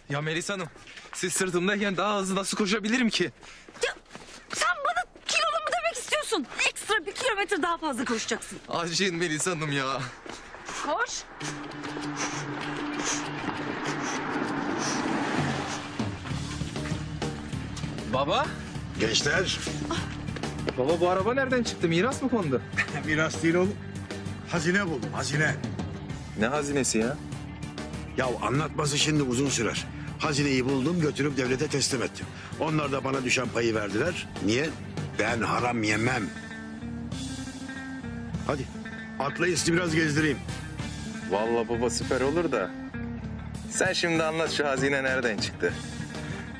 Ya Melis Hanım, siz sırtımdayken daha hızlı nasıl koşabilirim ki? Ya sen bana kilolu mu demek istiyorsun? Ekstra 1 kilometre daha fazla koşacaksın. Acıyın Melis Hanım ya. Koş. Baba? Gençler, Baba bu araba nereden çıktı? Miras mı kondu? miras değil oğlum. Hazine buldum, hazine. Ne hazinesi ya? Ya anlatması şimdi uzun sürer. Hazineyi buldum, götürüp devlete teslim ettim. Onlar da bana düşen payı verdiler. Niye? Ben haram yemem. Hadi, atlayın sizi biraz gezdireyim. Vallahi baba süper olur da. Sen şimdi anlat şu hazine nereden çıktı?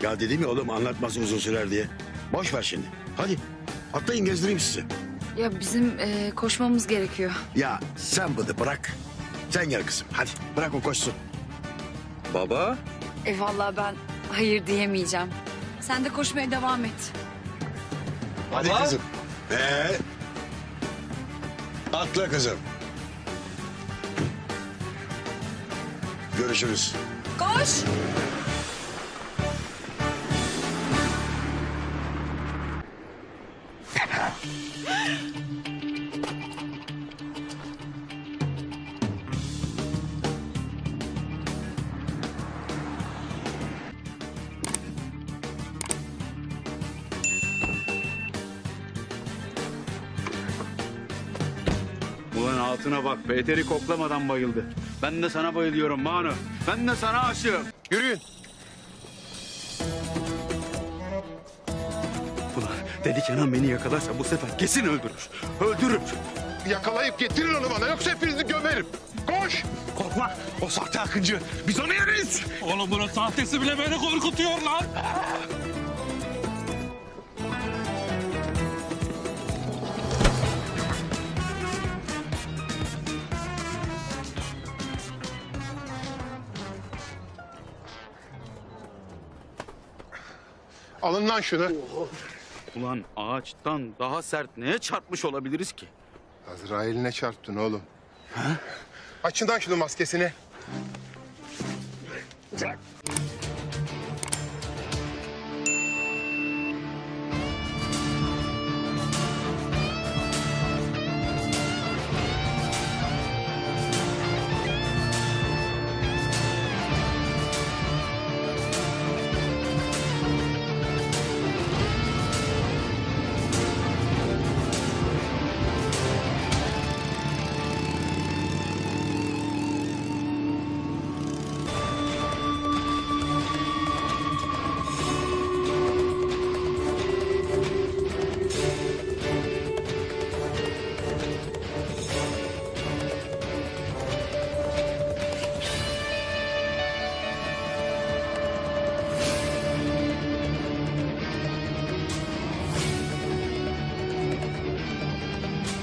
Ya dedim ya oğlum anlatması uzun sürer diye. Boş ver şimdi. Hadi, atlayın gezdireyim sizi. Ya bizim koşmamız gerekiyor. Ya sen bıdı bırak. Sen gel kızım, hadi bırak o koşsun. Baba? Vallahi ben hayır diyemeyeceğim. Sen de koşmaya devam et. Hadi Baba. kızım. Atla kızım. Görüşürüz. Koş. Ulan altına bak. Peter'i koklamadan bayıldı. Ben de sana bayılıyorum Manu. Ben de sana aşığım. Yürüyün. Ulan Deli Kenan beni yakalarsa bu sefer kesin öldürür. Öldürür. Yakalayıp getirin onu bana yoksa hepinizi gömerim. Koş! Korkma. O sahte Akıncı. Biz onu yeriz. Oğlum bunun sahtesi bile beni korkutuyor lan. Alın lan şunu. Ulan ağaçtan daha sert neye çarpmış olabiliriz ki? Azrail'ine çarptın oğlum. Açın lan şunu maskesini.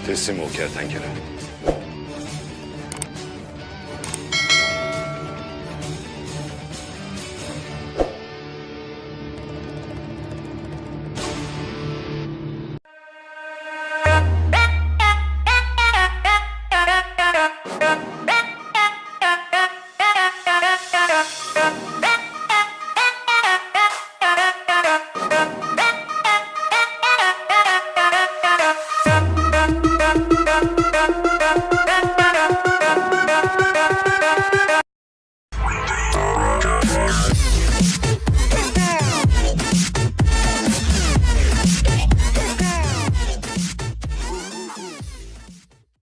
Teslim ol kertenkele.